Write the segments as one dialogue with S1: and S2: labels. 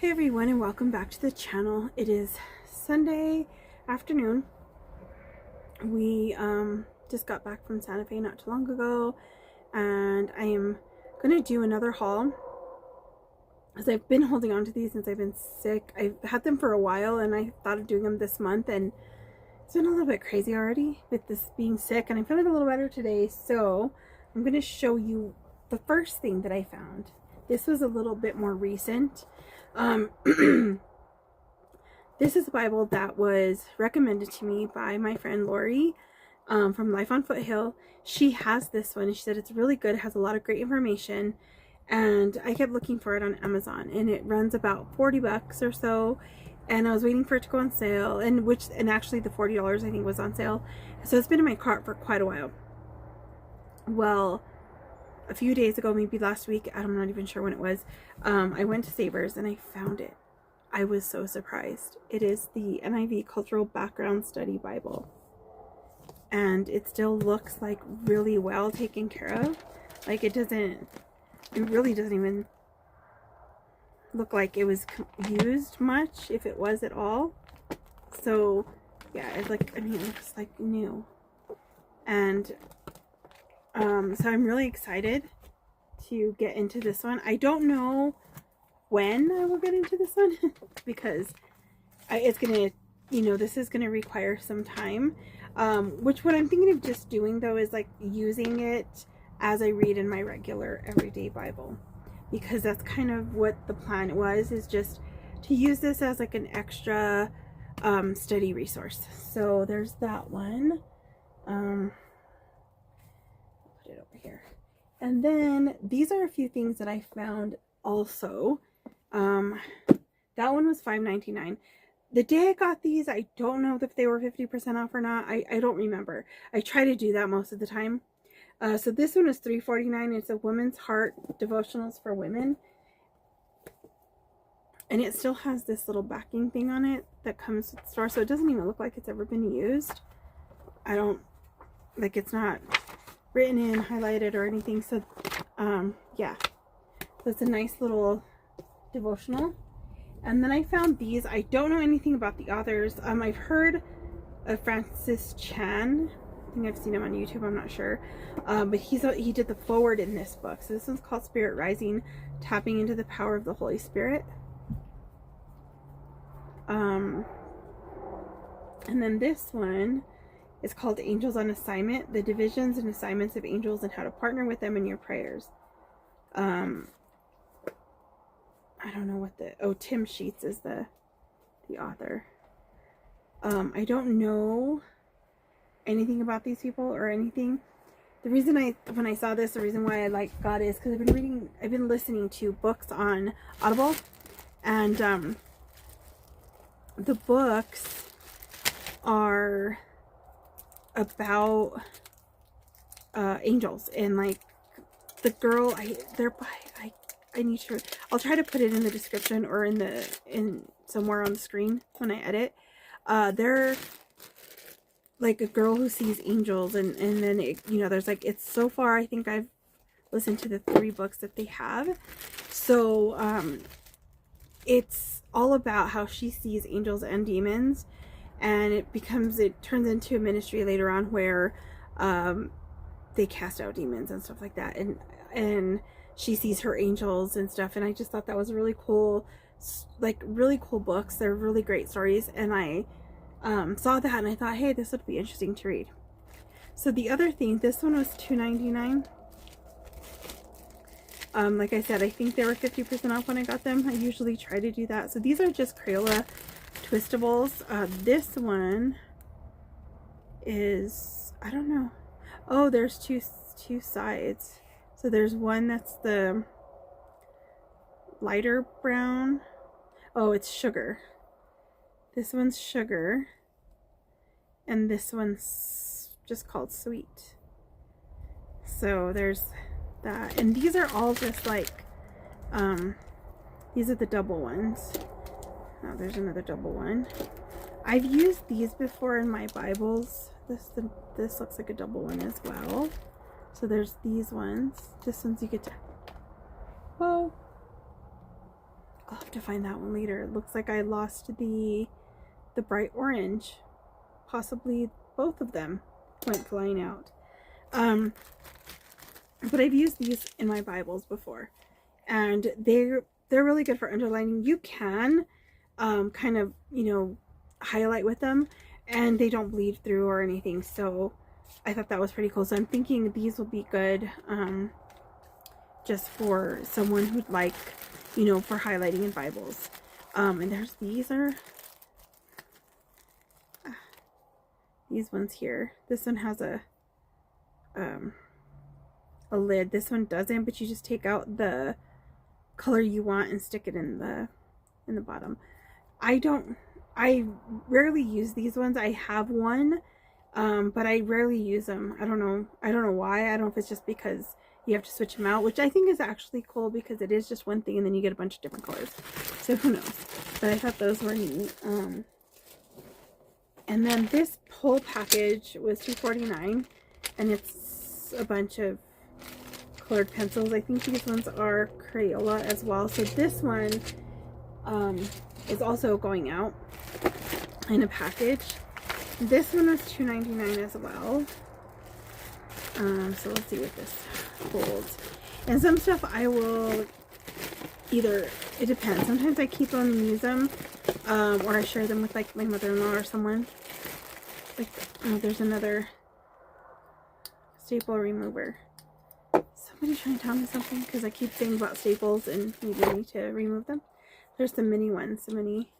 S1: Hi everyone, and welcome back to the channel. It is Sunday afternoon. We just got back from Santa Fe not too long ago, and I am going to do another haul because I've been holding on to these since I've been sick. I've had them for a while and I thought of doing them this month, and it's been a little bit crazy already with this being sick, and I'm feeling a little better today. So I'm going to show you the first thing that I found. This was a little bit more recent. This is a Bible that was recommended to me by my friend Lori from Life on Foothill. She has this one and she said it's really good. It has a lot of great information, and I kept looking for it on Amazon, and it runs about 40 bucks or so, and I was waiting for it to go on sale, and actually the $40 I think was on sale, so it's been in my cart for quite a while. Well, a few days ago, maybe last week, I'm not even sure when it was, I went to Savers and I found it. I was so surprised. It is the NIV Cultural Background Study Bible, and it still looks like really well taken care of. Like it really doesn't even look like it was used much, if it was at all. So yeah, it's like, I mean, it looks like new. And so I'm really excited to get into this one. I don't know when I will get into this one because it's gonna, this is gonna require some time. Which what I'm thinking of just doing though is like using it as I read in my regular everyday Bible, because that's kind of what the plan was, is just to use this as like an extra study resource. So there's that one. It over here, and then these are a few things that I found also. That one was $5.99. The day I got these, I don't know if they were 50% off or not. I don't remember. I try to do that most of the time. So this one is $3.49. It's a Woman's Heart Devotionals for Women, and it still has this little backing thing on it that comes with the store, so it doesn't even look like it's ever been used. It's not written in, highlighted, or anything. So yeah, so it's a nice little devotional. And then I found these. I don't know anything about the authors. I've heard of Francis Chan. I think I've seen him on YouTube, I'm not sure, but he did the forward in this book. So this one's called Spirit Rising, Tapping into the Power of the Holy Spirit. And then this one is called Angels on Assignment, the divisions and assignments of angels and how to partner with them in your prayers. I don't know what Tim Sheets is the author. I don't know anything about these people or anything. The reason when I saw this, the reason why I got it is because I've been listening to books on Audible, and the books are about angels, and like the girl, I'll try to put it in the description or in somewhere on the screen when I edit. They're like a girl who sees angels, and then there's like, it's so far, I think I've listened to the 3 books that they have. So it's all about how she sees angels and demons, and it turns into a ministry later on where they cast out demons and stuff like that, and she sees her angels and stuff. And I just thought that was really cool, really cool books. They're really great stories, and I saw that and I thought, hey, this would be interesting to read. So the other thing, this one was $2.99. Like I said, I think they were 50% off when I got them. I usually try to do that. So these are just Crayola Twistables. This one is, I don't know. Oh, there's two sides. So there's one that's the lighter brown. Oh, it's sugar. This one's sugar, and this one's just called sweet. So there's that, and these are all just like these are the double ones. Oh, there's another double one. I've used these before in my Bibles. This looks like a double one as well. So there's these ones. This one's you get to, whoa, oh, have to find that one later. It looks like I lost the bright orange. Possibly both of them went flying out. But I've used these in my Bibles before, and they're really good for underlining. You can kind of, you know, highlight with them, and they don't bleed through or anything. So I thought that was pretty cool. So I'm thinking these will be good just for someone who'd like, you know, for highlighting in Bibles. And there's these ones here. This one has a lid. This one doesn't, but you just take out the color you want and stick it in the bottom. I rarely use these ones. I have one, but I rarely use them. I don't know why. I don't know if it's just because you have to switch them out, which I think is actually cool because it is just one thing and then you get a bunch of different colors. So who knows? But I thought those were neat. And then this whole package was $2.49, and it's a bunch of colored pencils. I think these ones are Crayola as well. So this one is also going out in a package. This one was $2.99 as well. So let's see what this holds. And some stuff I will either, it depends. Sometimes I keep them and use them, or I share them with like my mother-in-law or someone. Like, oh, there's another staple remover. Somebody trying to tell me something because I keep saying about staples and maybe I need to remove them. There's the mini ones, the mini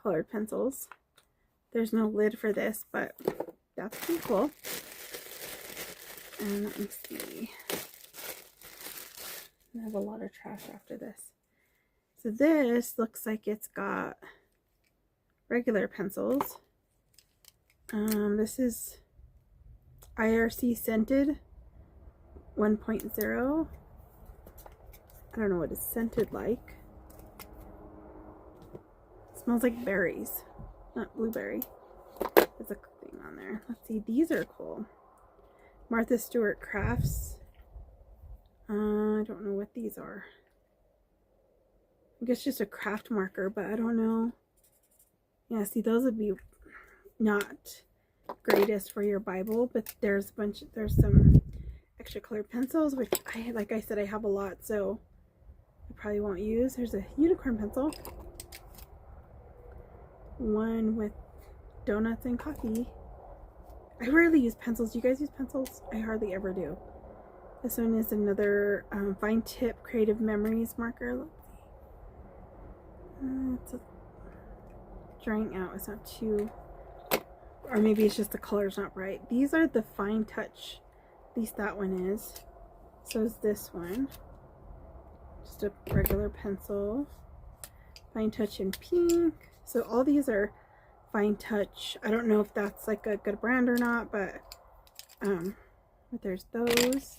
S1: colored pencils. There's no lid for this, but that's pretty cool. And let me see. I have a lot of trash after this. So this looks like it's got regular pencils. This is IRC scented 1.0. I don't know what it's scented like. It smells like berries, not blueberry. There's a thing on there. Let's see, these are cool. Martha Stewart Crafts. I don't know what these are. I guess just a craft marker, but I don't know. Yeah, see, those would be not greatest for your Bible, but there's some extra colored pencils, which like I said, I have a lot, so I probably won't use. There's a unicorn pencil. One with donuts and coffee. I rarely use pencils. Do you guys use pencils? I hardly ever do. This one is another fine tip creative memories marker. Let's see. It's drying out. It's not too, or maybe it's just the color's not bright. These are the fine touch. At least that one is. So is this one. Just a regular pencil. Fine touch in pink. So all these are fine touch. I don't know if that's like a good brand or not, but there's those.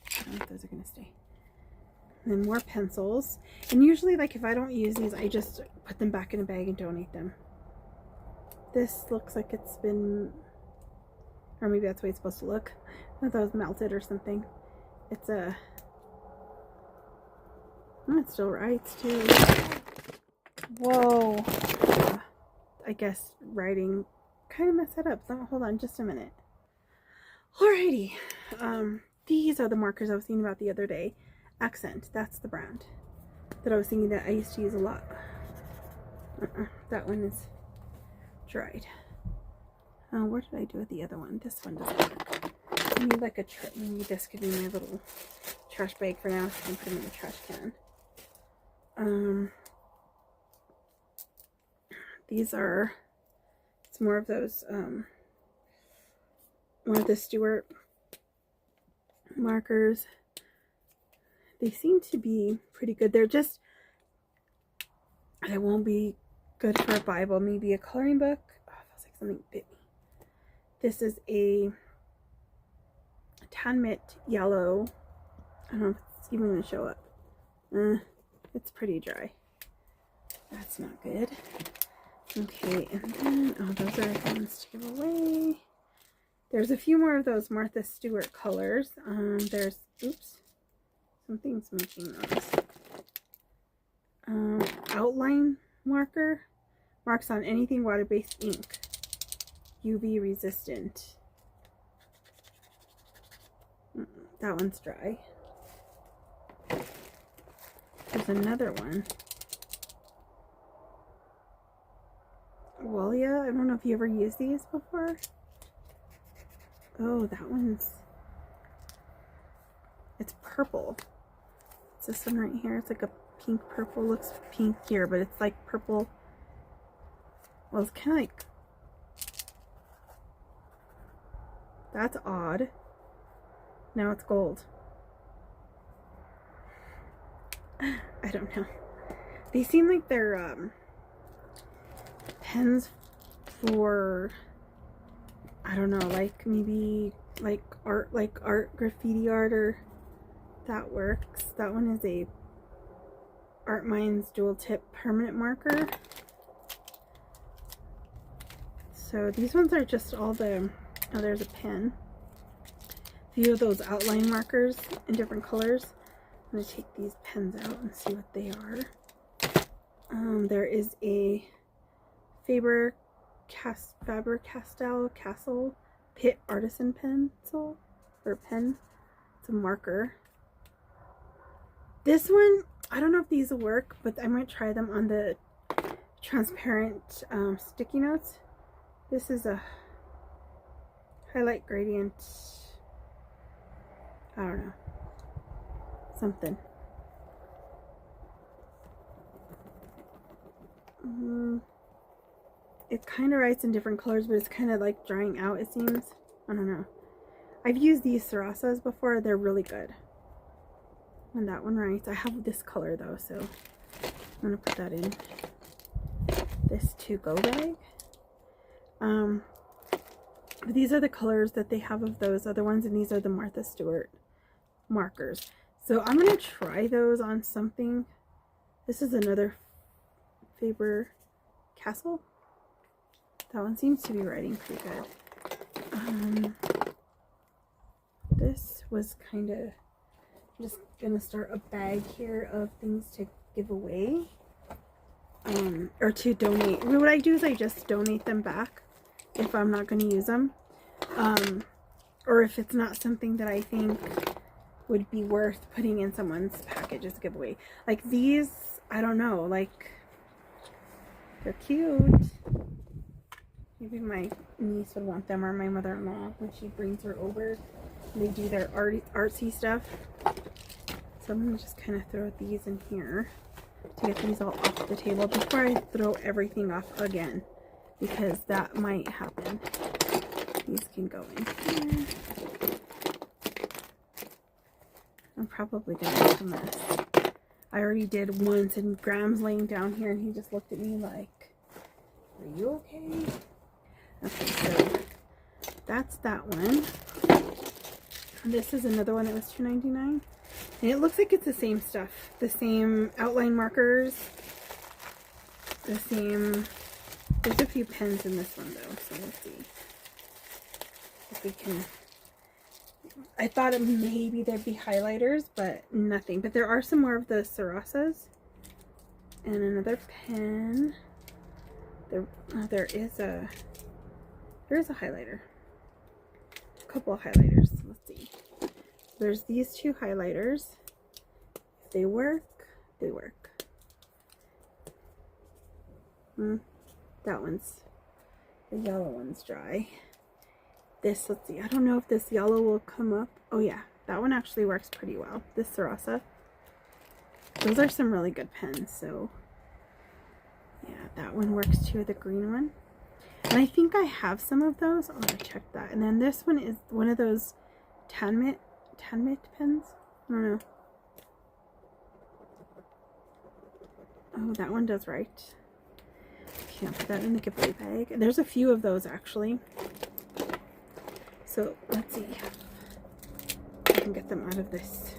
S1: I don't know if those are gonna stay. And then more pencils. And usually, like, if I don't use these, I just put them back in a bag and donate them. This looks like it's been, or maybe that's the way it's supposed to look. I thought it was melted or something. It's a, it still writes too. Whoa. I guess writing kind of messed that up. So hold on just a minute. Alrighty. These are the markers I was thinking about the other day. Accent. That's the brand that I was thinking that I used to use a lot. That one is dried. Where did I do it? The other one. This one doesn't work. I need like a maybe this could be my little trash bag for now, so I can put them in the trash can. These are, it's more of those, one of the Stewart markers. They seem to be pretty good. They're just, they won't be good for a Bible, maybe a coloring book. Oh, it feels like something bit me. This is a tan mint yellow. I don't know if it's even going to show up. It's pretty dry. That's not good. Okay, and then, oh, those are ones to give away. There's a few more of those Martha Stewart colors. There's, oops, something's making noise. outline marker. Marks on anything water-based ink. UV resistant. That one's dry. There's another one. Walia. I don't know if you ever used these before. Oh, that one's... It's purple. It's this one right here. It's like a pink purple. Looks pink here, but it's like purple. Well, it's kind of like... That's odd. Now it's gold. I don't know. They seem like they're pens for, I don't know, like maybe like art, graffiti art, or that works. That one is a Art Minds dual tip permanent marker. So these ones are just all the, oh, there's a pen. A few of those outline markers in different colors. I'm going to take these pens out and see what they are. There is a Faber-Castell Castle Pitt Artisan pencil, or pen. It's a marker. This one, I don't know if these will work, but I might try them on the transparent sticky notes. This is a highlight gradient, I don't know, something. It kind of writes in different colors, but it's kind of like drying out, it seems. I don't know. I've used these Sarasas before. They're really good. And that one writes. I have this color though, so I'm going to put that in this to-go bag. But these are the colors that they have of those other ones, and these are the Martha Stewart markers. So I'm going to try those on something. This is another Faber-Castell. That one seems to be writing pretty good. This was kind of, I'm just going to start a bag here of things to give away. Or to donate. What I do is I just donate them back if I'm not going to use them. Or if it's not something that I think would be worth putting in someone's packages giveaway. Like these, I don't know, like, they're cute. Maybe my niece would want them, or my mother-in-law when she brings her over. They do their artsy stuff. So I'm going to just kind of throw these in here to get these all off the table before I throw everything off again, because that might happen. These can go in here. I'm probably going to make a mess. I already did once, and Graham's laying down here and he just looked at me like, are you okay? Okay, so that's that one. This is another one that was $2.99. And it looks like it's the same stuff. The same outline markers. The same... There's a few pens in this one though, so let's see if we can... I thought maybe there'd be highlighters, but nothing. But there are some more of the Sarasas. And another pen. There is a highlighter. A couple of highlighters. Let's see. There's these two highlighters. If they work, they work. That one's, the yellow one's dry. This, let's see, I don't know if this yellow will come up. Oh yeah, that one actually works pretty well. This Sarasa. Those are some really good pens, so yeah, that one works too, the green one. And I think I have some of those. I'll check that. And then this one is one of those Tanmit pens. I don't know. Oh, that one does right. Okay, I'll put that in the giveaway bag. There's a few of those actually. So let's see if I can get them out of this.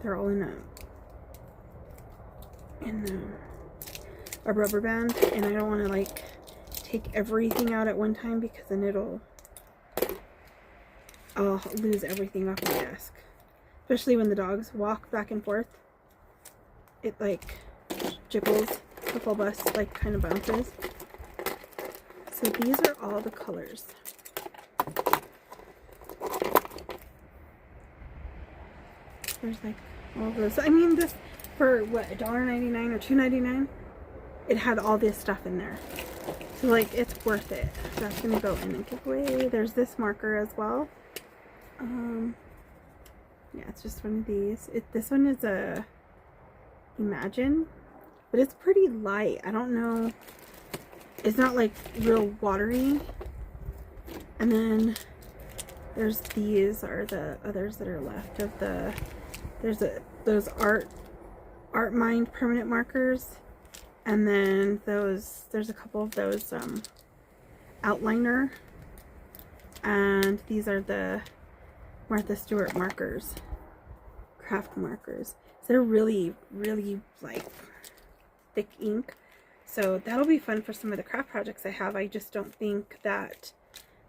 S1: They're all in a rubber band, and I don't want to like take everything out at one time, because then I'll lose everything off my desk. Especially when the dogs walk back and forth. it like jiggles, the full bust like kind of bounces. So these are all the colors. There's like all those. I mean, this for what, $1.99 or $2.99? It had all this stuff in there. So like, it's worth it. That's gonna go in the giveaway. There's this marker as well. Yeah, it's just one of these. This one is a Imagine, but it's pretty light. I don't know. It's not like real watery. And then there's these are the others that are left of the. There's those art mind permanent markers, and then there's a couple of those outliner, and these are the Martha Stewart markers, craft markers. So they're really like thick ink, so that'll be fun for some of the craft projects I have. I just don't think that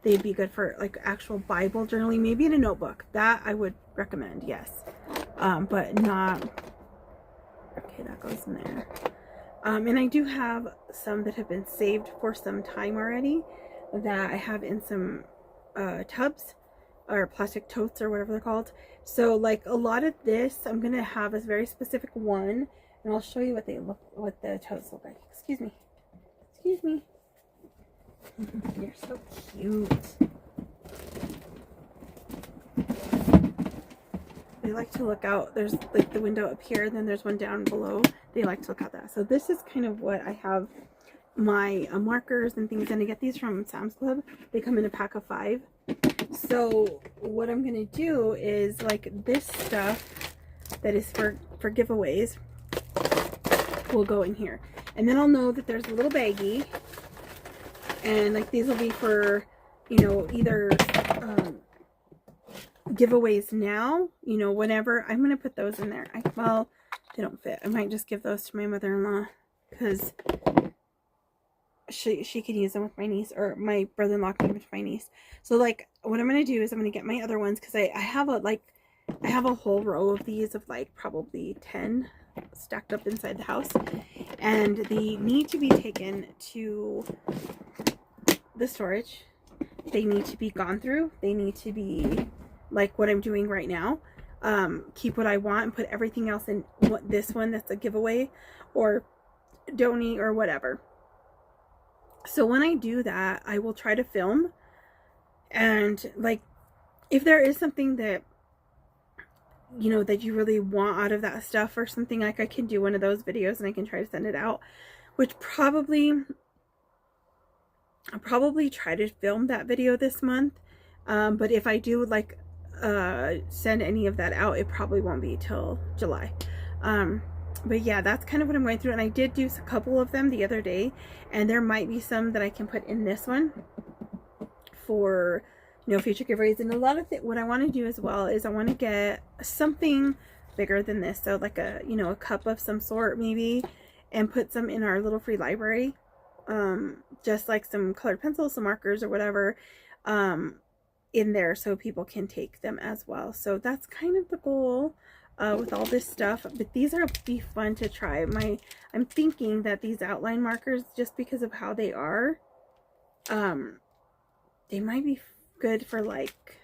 S1: they'd be good for like actual Bible journaling. Maybe in a notebook, that I would recommend, yes, but not. Okay, that goes in there. And I do have some that have been saved for some time already that I have in some tubs or plastic totes or whatever they're called. So like a lot of this, I'm gonna have a very specific one, and I'll show you what the totes look like. Excuse me. Excuse me. You're so cute. They like to look out. There's like the window up here, and then there's one down below. They like to look out that. So this is kind of what I have my markers and things, and I get these from Sam's Club. They come in a pack of 5. So what I'm gonna do is like this stuff that is for giveaways will go in here, and then I'll know that there's a little baggie, and like these will be for, you know, either giveaways now, you know, whenever. I'm gonna put those in there. Well, they don't fit. I might just give those to my mother-in-law because she can use them with my niece, or my brother-in-law can give them to my niece. So like what I'm gonna do is I'm gonna get my other ones, because I have a whole row of these of like probably 10 stacked up inside the house, and they need to be taken to the storage. They need to be gone through. They need to be like what I'm doing right now. Keep what I want and put everything else in this one that's a giveaway or donate or whatever. So when I do that, I will try to film, and like if there is something that, you know, that you really want out of that stuff or something, like I can do one of those videos and I can try to send it out, which I'll probably try to film that video this month. But if I do like send any of that out, it probably won't be till July. But yeah, that's kind of what I'm going through, and I did do a couple of them the other day, and there might be some that I can put in this one for, you know, future giveaways. And a lot of what I want to do as well is I want to get something bigger than this, so like a, you know, a cup of some sort maybe, and put some in our little free library, just like some colored pencils, some markers or whatever, in there, so people can take them as well. So that's kind of the goal with all this stuff. But these are be fun to try. I'm thinking that these outline markers, just because of how they are, they might be good for like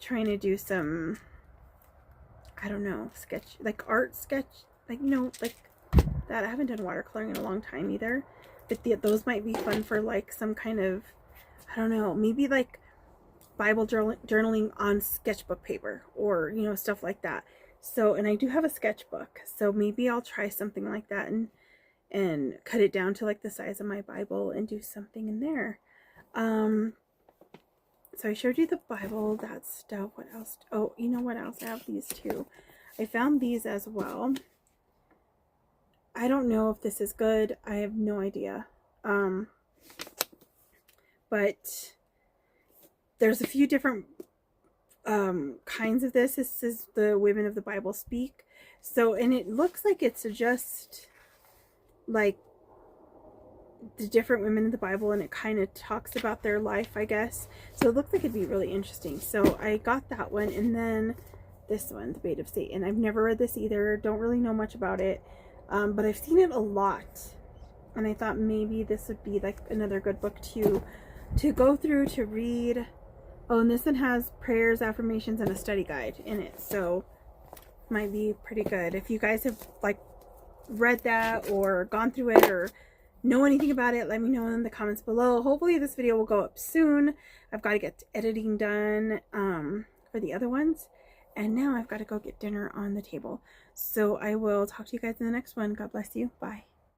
S1: trying to do some, I don't know, sketch, like art sketch, like, you know, like that. I haven't done watercoloring in a long time either, but those might be fun for like some kind of, I don't know, maybe like Bible journaling on sketchbook paper, or, you know, stuff like that. So, and I do have a sketchbook, so maybe I'll try something like that and cut it down to like the size of my Bible and do something in there. So I showed you the Bible, that stuff. What else? Oh, you know what else? I have these too. I found these as well. I don't know if this is good. I have no idea. But there's a few different kinds of this. This is the Women of the Bible Speak. So, and it looks like it's just like the different women in the Bible, and it kind of talks about their life, I guess. So it looks like it'd be really interesting. So I got that one, and then this one, The Bait of Satan. I've never read this either. Don't really know much about it. But I've seen it a lot. And I thought maybe this would be like another good book to go through, to read. Oh, and this one has prayers, affirmations, and a study guide in it. So might be pretty good. If you guys have like read that or gone through it or know anything about it, let me know in the comments below. Hopefully this video will go up soon. I've got to get editing done for the other ones. And now I've got to go get dinner on the table. So I will talk to you guys in the next one. God bless you. Bye.